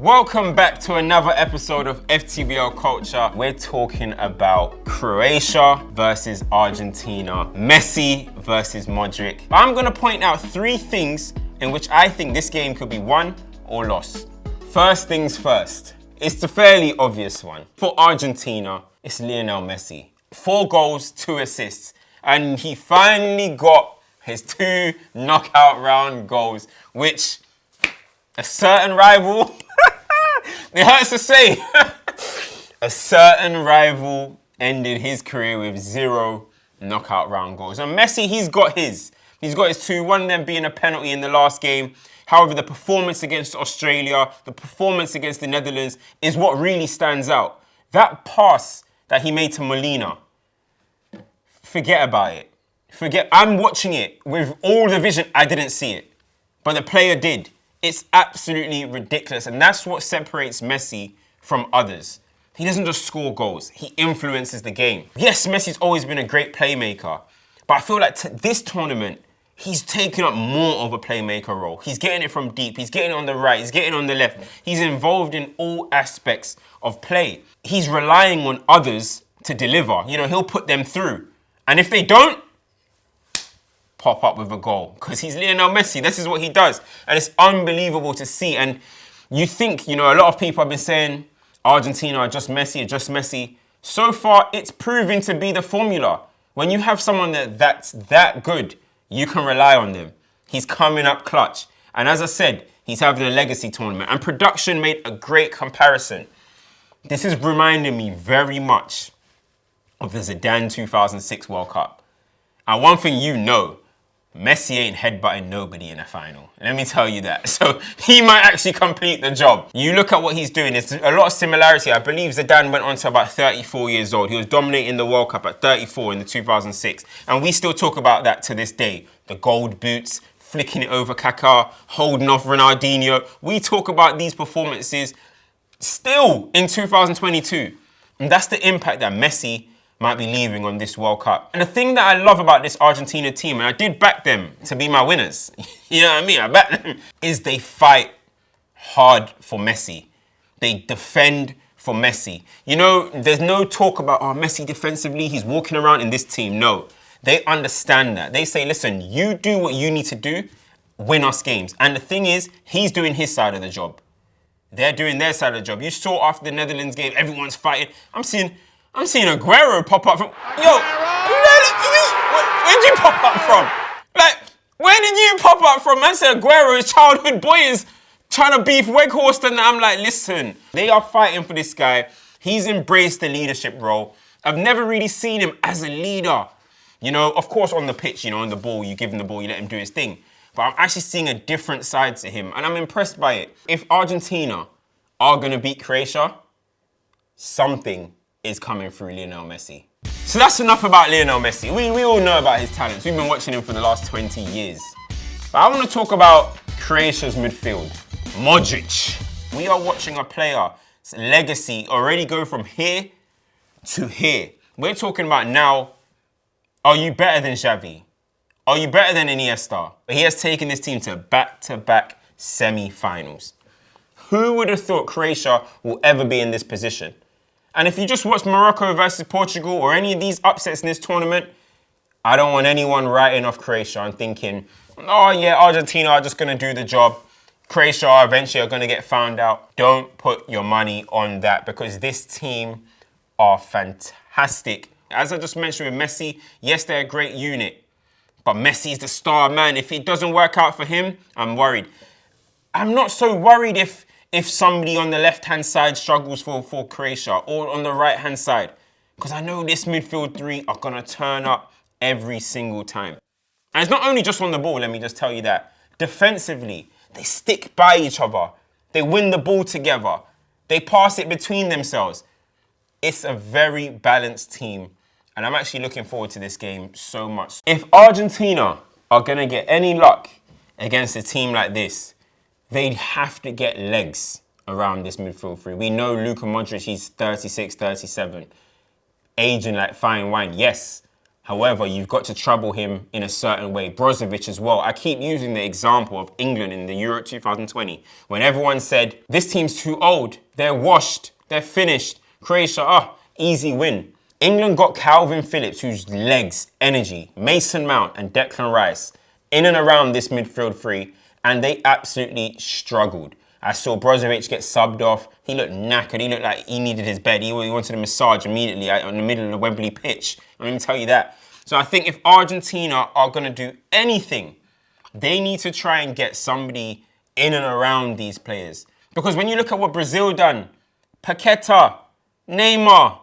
Welcome back to another episode of FTBL Culture. We're talking about Croatia versus Argentina, Messi versus Modric. I'm going to point out 3 things in which I think this game could be won or lost. First things first, it's the fairly obvious one. For Argentina, it's Lionel Messi. 4 goals, 2 assists, and he finally got his 2 knockout round goals, which a certain rival, it hurts to say, a certain rival ended his career with 0 knockout round goals. And Messi, he's got his 2, one of them being a penalty in the last game. However, the performance against Australia, the performance against the Netherlands is what really stands out. That pass that he made to Molina, forget about it. I'm watching it with all the vision. I didn't see it, but the player did. It's absolutely ridiculous, and that's what separates Messi from others. He doesn't just score goals, he influences the game. Yes, Messi's always been a great playmaker, but I feel like this tournament, he's taken up more of a playmaker role. He's getting it from deep, he's getting it on the right, he's getting it on the left. He's involved in all aspects of play. He's relying on others to deliver. You know, he'll put them through. And if they don't, pop up with a goal, because he's Lionel Messi. This is what he does, and it's unbelievable to see. And you think, you know, a lot of people have been saying Argentina are just Messi. So far, it's proving to be the formula. When you have someone that's that good, you can rely on them. He's coming up clutch, and as I said, he's having a legacy tournament. And production made a great comparison. This is reminding me very much of the Zidane 2006 World Cup. And one thing you know, Messi ain't headbutting nobody in a final. Let me tell you that. So he might actually complete the job. You look at what he's doing, there's a lot of similarity. I believe Zidane went on to about 34 years old. He was dominating the World Cup at 34 in the 2006. And we still talk about that to this day. The gold boots, flicking it over Kaká, holding off Ronaldinho. We talk about these performances still in 2022. And that's the impact that Messi might be leaving on this World Cup. And the thing that I love about this Argentina team, and I did back them to be my winners, you know what I mean, I backed them, is they fight hard for Messi. They defend for Messi. You know, there's no talk about, oh, Messi defensively, he's walking around in this team. No, they understand that. They say, listen, you do what you need to do, win us games. And the thing is, he's doing his side of the job. They're doing their side of the job. You saw after the Netherlands game, everyone's fighting. I'm seeing Aguero pop up from, where'd you pop up from? Like, where did you pop up from? Man said Aguero, his childhood boy, is trying to beef Weghorst, and I'm like, listen, they are fighting for this guy. He's embraced the leadership role. I've never really seen him as a leader. You know, of course on the pitch, you know, on the ball, you give him the ball, you let him do his thing. But I'm actually seeing a different side to him, and I'm impressed by it. If Argentina are going to beat Croatia, something is coming through Lionel Messi. So that's enough about Lionel Messi. We all know about his talents. We've been watching him for the last 20 years. But I want to talk about Croatia's midfield. Modric. We are watching a player's legacy already go from here to here. We're talking about now, are you better than Xavi? Are you better than Iniesta? He has taken this team to back-to-back semi-finals. Who would have thought Croatia will ever be in this position? And if you just watch Morocco versus Portugal or any of these upsets in this tournament, I don't want anyone writing off Croatia and thinking, oh yeah, Argentina are just going to do the job. Croatia eventually are going to get found out. Don't put your money on that, because this team are fantastic. As I just mentioned with Messi, yes, they're a great unit, but Messi's the star man. If it doesn't work out for him, I'm worried. I'm not so worried if somebody on the left-hand side struggles for Croatia, or on the right-hand side, because I know this midfield 3 are going to turn up every single time. And it's not only just on the ball, let me just tell you that. Defensively, they stick by each other. They win the ball together. They pass it between themselves. It's a very balanced team, and I'm actually looking forward to this game so much. If Argentina are going to get any luck against a team like this, they'd have to get legs around this midfield 3. We know Luka Modric, he's 36, 37, aging like fine wine. Yes, However, you've got to trouble him in a certain way. Brozovic as well. I keep using the example of England in the Euro 2020 when everyone said, this team's too old, they're washed, they're finished. Croatia, easy win. England got Calvin Phillips, whose legs, energy, Mason Mount and Declan Rice in and around this midfield three, and they absolutely struggled. I saw Brozovic get subbed off. He looked knackered. He looked like he needed his bed. He wanted a massage immediately in the middle of the Wembley pitch. Let me tell you that. So I think if Argentina are going to do anything, they need to try and get somebody in and around these players. Because when you look at what Brazil done, Paqueta, Neymar,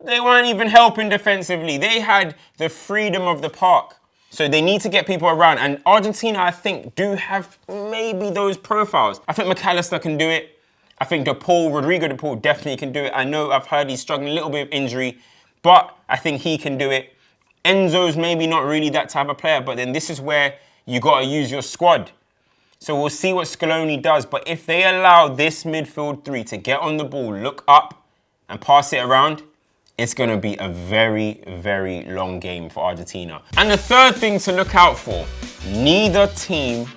they weren't even helping defensively. They had the freedom of the park. So they need to get people around. And Argentina, I think, do have maybe those profiles. I think McAllister can do it. I think Rodrigo De Paul definitely can do it. I know I've heard he's struggling a little bit of injury, but I think he can do it. Enzo's maybe not really that type of player, but then this is where you got to use your squad. So we'll see what Scaloni does. But if they allow this midfield three to get on the ball, look up and pass it around, it's going to be a very, very long game for Argentina. And the third thing to look out for, neither team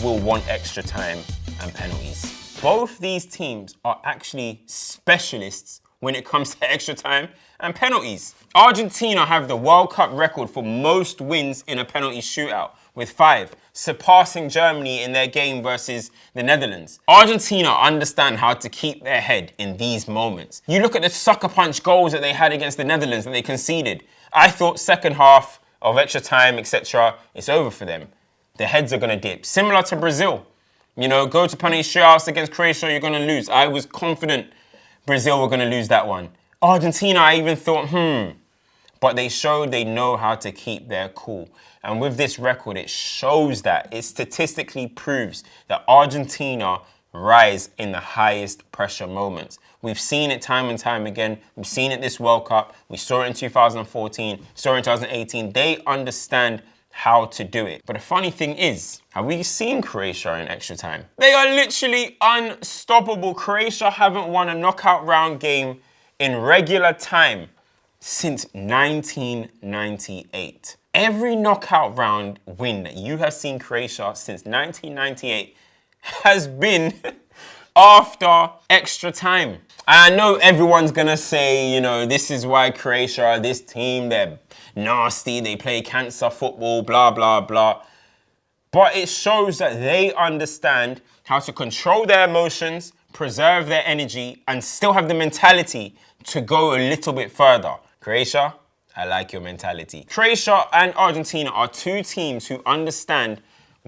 will want extra time and penalties. Both these teams are actually specialists when it comes to extra time and penalties. Argentina have the World Cup record for most wins in a penalty shootout with 5, surpassing Germany in their game versus the Netherlands. Argentina understand how to keep their head in these moments. You look at the sucker punch goals that they had against the Netherlands that they conceded. I thought second half of extra time, etc., it's over for them. Their heads are going to dip. Similar to Brazil. You know, go to penalty shootouts against Croatia, you're going to lose. I was confident Brazil were going to lose that one. Argentina, I even thought, But they showed they know how to keep their cool. And with this record, it shows that. It statistically proves that Argentina rise in the highest pressure moments. We've seen it time and time again. We've seen it this World Cup. We saw it in 2014, saw it in 2018. They understand how to do it. But the funny thing is, have we seen Croatia in extra time? They are literally unstoppable. Croatia haven't won a knockout round game in regular time since 1998. Every knockout round win that you have seen Croatia since 1998 has been after extra time. And I know everyone's gonna say, you know, this is why Croatia, this team, they're nasty, they play cancer football, blah, blah, blah. But it shows that they understand how to control their emotions, preserve their energy, and still have the mentality to go a little bit further. Croatia, I like your mentality. Croatia and Argentina are two teams who understand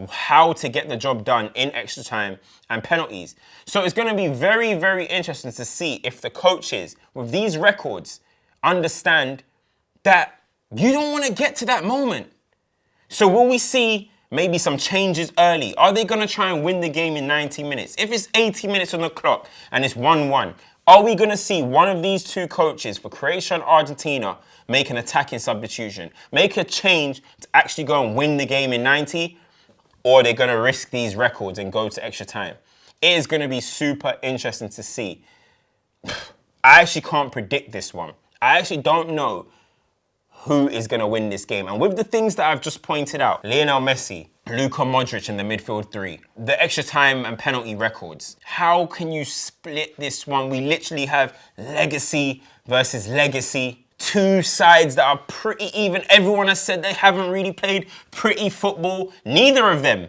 how to get the job done in extra time and penalties. So it's going to be very, very interesting to see if the coaches with these records understand that you don't want to get to that moment. So will we see maybe some changes early? Are they going to try and win the game in 90 minutes? If it's 80 minutes on the clock and it's 1-1, are we going to see one of these two coaches for Croatia and Argentina make an attacking substitution, make a change to actually go and win the game in 90? Or are they going to risk these records and go to extra time? It is going to be super interesting to see. I actually can't predict this one. I actually don't know who is going to win this game. And with the things that I've just pointed out, Lionel Messi, Luka Modric in the midfield three, the extra time and penalty records, how can you split this one? We literally have legacy versus legacy. Two sides that are pretty even. Everyone has said they haven't really played pretty football. Neither of them.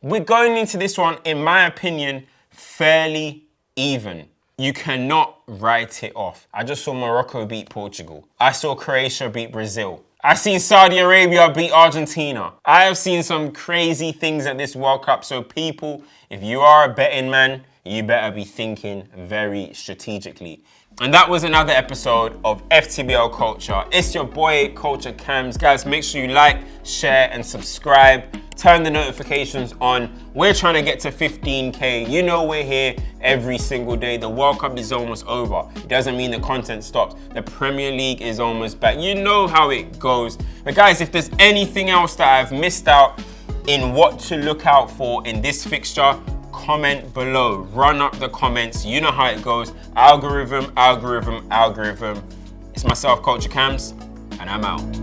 We're going into this one, in my opinion, fairly even. You cannot write it off. I just saw Morocco beat Portugal. I saw Croatia beat Brazil. I've seen Saudi Arabia beat Argentina. I have seen some crazy things at this World Cup. So people, if you are a betting man, you better be thinking very strategically. And that was another episode of FTBL Culture. It's your boy, CultureCams. Guys, make sure you like, share, and subscribe. Turn the notifications on. We're trying to get to 15K. You know we're here every single day. The World Cup is almost over. It doesn't mean the content stops. The Premier League is almost back. You know how it goes. But guys, if there's anything else that I've missed out in what to look out for in this fixture, comment below. Run up the comments. You know how it goes. Algorithm. It's myself, CultureCams, and I'm out.